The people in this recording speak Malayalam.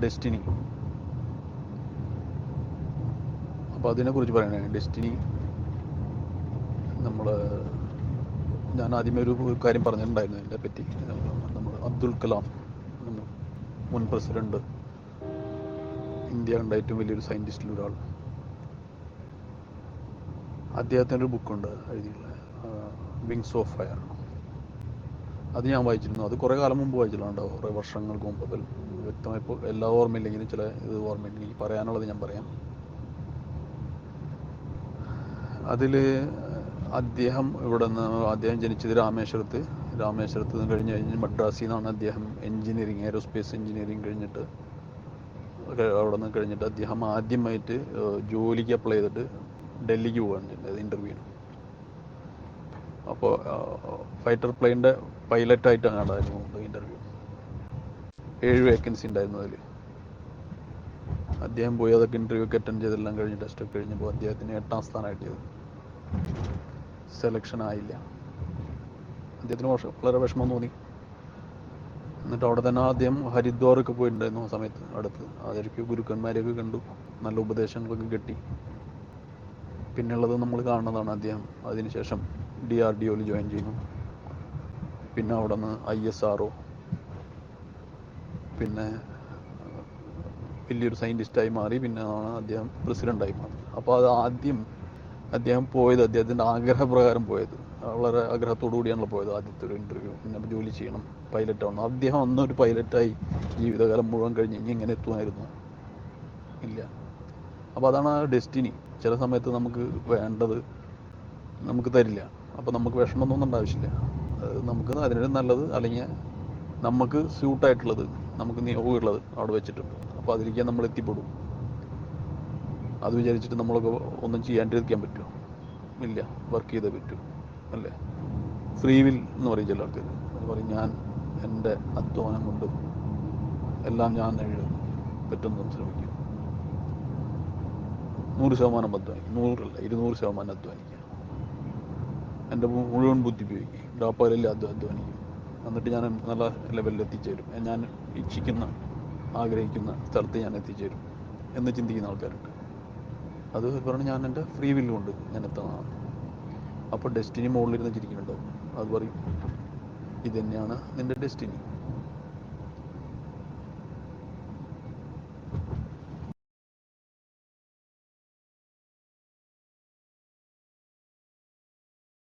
ഡെസ്റ്റിനി. അപ്പോൾ അതിനെക്കുറിച്ച് പറയണേ. ഡെസ്റ്റിനി നമ്മൾ ഞാൻ ആദ്യമേ ഒരു കാര്യം പറഞ്ഞിട്ടുണ്ടായിരുന്നു ഇതിനെ പറ്റി. നമ്മൾ അബ്ദുൽ കലാം, മുൻ പ്രസിഡന്റ്, ഇന്ത്യ കണ്ട ഏറ്റവും വലിയൊരു സയൻറ്റിസ്റ്റിൽ ഒരാൾ, അദ്ദേഹത്തിൻ്റെ ഒരു ബുക്കുണ്ട് എഴുതിയിട്ടുള്ള വിങ്സ് ഓഫ് ഫയർ. അത് ഞാൻ വായിച്ചിരുന്നു. അത് കുറേ കാലം മുമ്പ് വായിച്ചിട്ടുണ്ടാവും, കുറേ വർഷങ്ങൾക്ക് മുമ്പ്. അതിൽ വ്യക്തമായി ഇപ്പോൾ എല്ലാ ഓർമ്മയില്ലെങ്കിലും ചില ഇത് ഓർമ്മയില്ല. എനിക്ക് പറയാനുള്ളത് ഞാൻ പറയാം. അതിൽ അദ്ദേഹം ജനിച്ചത് രാമേശ്വരത്ത് നിന്ന് കഴിഞ്ഞ് മദ്രാസിൽ നിന്നാണ് അദ്ദേഹം എയ്റോസ്പേസ് എഞ്ചിനീയറിംഗ് കഴിഞ്ഞിട്ട് അവിടെ നിന്ന് കഴിഞ്ഞിട്ട് അദ്ദേഹം ആദ്യമായിട്ട് ജോലിക്ക് അപ്ലൈ ചെയ്തിട്ട് ഡൽഹിക്ക് പോവുകയാണ് ചെയ്തത് ഇൻ്റർവ്യൂവിന്. അപ്പോൾ ഫൈറ്റർ പ്ലെയിൻ്റെ പൈലറ്റായിട്ടാണ് ഉണ്ടായിരുന്നു ഇൻ്റർവ്യൂ. 7 വേക്കൻസി ഉണ്ടായിരുന്നു അതിൽ. അദ്ദേഹം പോയി അതൊക്കെ ഇൻ്റർവ്യൂ ഒക്കെ അറ്റൻഡ് ചെയ്തെല്ലാം കഴിഞ്ഞ് ടെസ്റ്റൊക്കെ കഴിഞ്ഞപ്പോൾ അദ്ദേഹത്തിന് 8ാം സ്ഥാനമായിട്ട് ചെയ്തു. സെലക്ഷൻ ആയില്ല. അദ്ദേഹത്തിന് വളരെ വിഷമം തോന്നി. എന്നിട്ട് അവിടെ തന്നെ അദ്ദേഹം ഹരിദ്വാറൊക്കെ പോയിട്ടുണ്ടായിരുന്നു ആ സമയത്ത്. അതൊക്കെ ഗുരുക്കന്മാരെയൊക്കെ കണ്ടു, നല്ല ഉപദേശങ്ങളൊക്കെ കിട്ടി. പിന്നുള്ളത് നമ്മൾ കാണുന്നതാണ്. അദ്ദേഹം അതിനുശേഷം DRDOയിൽ ജോയിൻ ചെയ്യുന്നു. പിന്നെ അവിടെ നിന്ന് ISRO, പിന്നെ വലിയൊരു സയൻറ്റിസ്റ്റായി മാറി. പിന്നെ അദ്ദേഹം പ്രസിഡൻ്റായി മാറി. അപ്പോൾ അത് ആദ്യം അദ്ദേഹം പോയത് അദ്ദേഹത്തിൻ്റെ ആഗ്രഹപ്രകാരം പോയത്, വളരെ ആഗ്രഹത്തോടു കൂടിയാണല്ലോ പോയത്. ആദ്യത്തെ ഒരു ഇൻ്റർവ്യൂ, പിന്നെ ജോലി ചെയ്യണം, പൈലറ്റ് ആവണം. അദ്ദേഹം അന്നൊരു പൈലറ്റായി ജീവിതകാലം മുഴുവൻ കഴിഞ്ഞ് ഇനി എങ്ങനെ എത്തുമായിരുന്നു? ഇല്ല. അപ്പോൾ അതാണ് ആ ഡെസ്റ്റിനി. ചില സമയത്ത് നമുക്ക് വേണ്ടത് നമുക്ക് തരില്ല. അപ്പോൾ നമുക്ക് വിഷമം തോന്നേണ്ട ആവശ്യമില്ല. നമുക്ക് അതിന് നല്ലത്, അല്ലെങ്കിൽ നമുക്ക് സ്യൂട്ടായിട്ടുള്ളത്, നമുക്ക് നിയോഗമുള്ളത് അവിടെ വെച്ചിട്ടുണ്ട്. അപ്പോൾ അതിലേക്ക് നമ്മൾ എത്തിപ്പെടും. അത് വിചാരിച്ചിട്ട് നമ്മളൊക്കെ ഒന്നും ചെയ്യാണ്ടിരിക്കാൻ പറ്റുമോ? ഇല്ല. വർക്ക് ചെയ്തേ പറ്റൂ, അല്ലേ? ഫ്രീ വിൽ എന്ന് പറയും ചില ആൾക്കാർ. അത് പറയും, ഞാൻ എൻ്റെ അധ്വാനം കൊണ്ട് എല്ലാം ഞാൻ പറ്റുന്നതും ശ്രമിക്കും. 100% അധ്വാനിക്കും. 200% അധ്വാനിക്കുക. എൻ്റെ മുഴുവൻ ബുദ്ധി ഉപയോഗിക്കും. ഡാപ്പയിലെല്ലാം അധ്വാനിക്കും. എന്നിട്ട് ഞാൻ നല്ല ലെവലിൽ എത്തിച്ചേരും. ഞാൻ ആഗ്രഹിക്കുന്ന സ്ഥലത്ത് ഞാൻ എത്തിച്ചേരും എന്ന് ചിന്തിക്കുന്ന ആൾക്കാരുണ്ട്. അത് പറഞ്ഞ് ഞാൻ എൻ്റെ ഫ്രീ വില്ല് കൊണ്ട് ഞാൻ എത്തുന്നതാണ്. അപ്പോൾ ഡെസ്റ്റിനി മുകളിലിരുന്ന് ചിരിക്കുന്നുണ്ടാവും. അത് പറയും, ഇത് തന്നെയാണ് നിൻ്റെ ഡെസ്റ്റിനി.